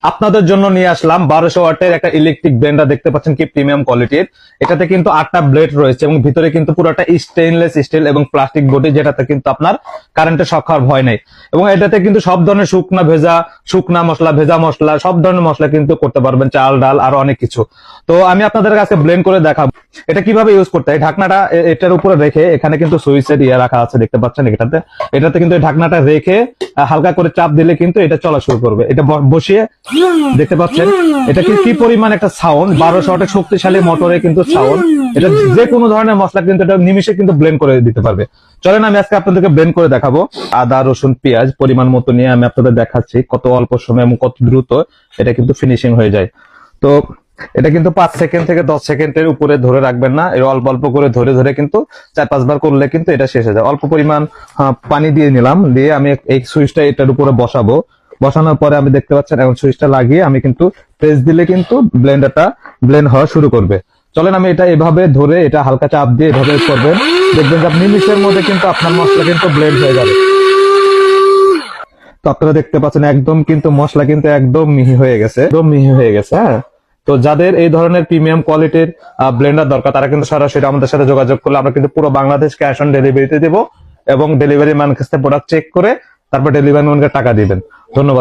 আপনাদের জন্য নিয়ে আসলাম 1200 ওয়াটের একটা ইলেকট্রিক ব্লেন্ডার। দেখতে পাচ্ছেন কি প্রিমিয়াম কোয়ালিটির। এটাতে কিন্তু 8টা ব্লেড রয়েছে এবং ভিতরে কিন্তু পুরোটা স্টেইনলেস স্টিল এবং প্লাস্টিক বডি, যেটাতে কিন্তু আপনার কারেন্টের শক খাওয়ার ভয় নেই। এবং এটাতে কিন্তু সব ধরনের শুকনা মশলা, ভেজা মশলা, সব ধরনের মশলা কিন্তু করতে পারবেন, চাল ডাল আরো অনেক কিছু। তো আমি আপনাদের কাছে ব্লেন্ড করে দেখাবো এটা কিভাবে ইউজ করতে হয়। ঢাকনাটা এটার উপরে রেখে, এখানে কিন্তু সুইচের রাখা আছে, দেখতে পাচ্ছেন এটাতে কিন্তু এই ঢাকনাটা রেখে হালকা করে চাপ দিলে কিন্তু এটা চলা শুরু করবে। এটা বসিয়ে দেখতে পাচ্ছেন এটা কি পরিমাণ একটা সাউন্ড, 1200 ওয়াটের শক্তিশালী মোটরে কিন্তু সাউন্ড। এটা যে কোনো ধরনের মশলা কিন্তু এটা নিমিশে কিন্তু ব্লেন্ড করে দিতে পারবে। চলেন আমি আজকে আপনাদেরকে ব্লেন্ড করে দেখাবো। আদা রসুন পেঁয়াজ পরিমাণ মতো নিয়ে আমি আপনাদের দেখাচ্ছি কত অল্প সময় এবং কত দ্রুত এটা কিন্তু ফিনিশিং হয়ে যায়। তো এটা কিন্তু 5 সেকেন্ড থেকে 10 সেকেন্ডের উপরে ধরে রাখবেন না, এর অল্প অল্প করে ধরে ধরে কিন্তু 4-5 বার করলে কিন্তু এটা শেষ হয়ে যায়। অল্প পরিমাণ পানি দিয়ে নিলাম, দিয়ে আমি এই সুইচটা এটার উপরে বসাবো। বসানোর পরে আমি দেখতে পাচ্ছেন এখন সুইচটা লাগিয়ে আমি কিন্তু প্রেস দিলে কিন্তু ব্লেন্ডারটা ব্লেন্ড হওয়া শুরু করবে। চলেন আমি এটা এভাবে ধরে এটা হালকা চাপ দিয়ে এভাবে করবেন, দেখবেন যে আপনি নিমিষের মধ্যে কিন্তু আপনার মশলা কিন্তু ব্লেন্ড হয়ে যাবে। তো আপনারা দেখতে পাচ্ছেন একদম কিন্তু মশলা কিন্তু একদম মিহি হয়ে গেছে, একদম মিহি হয়ে গেছে। হ্যাঁ, তো যাদের এই ধরনের প্রিমিয়াম কোয়ালিটির ব্লেন্ডার দরকার তারা কিন্তু সরাসরি আমাদের সাথে যোগাযোগ করলে আমরা কিন্তু পুরো বাংলাদেশ ক্যাশ অন ডেলিভারিতে দেবো এবং ডেলিভারি ম্যান কাছে প্রোডাক্ট চেক করে তারপর ডেলিভারি ম্যানকে টাকা দিবেন। ধন্যবাদ।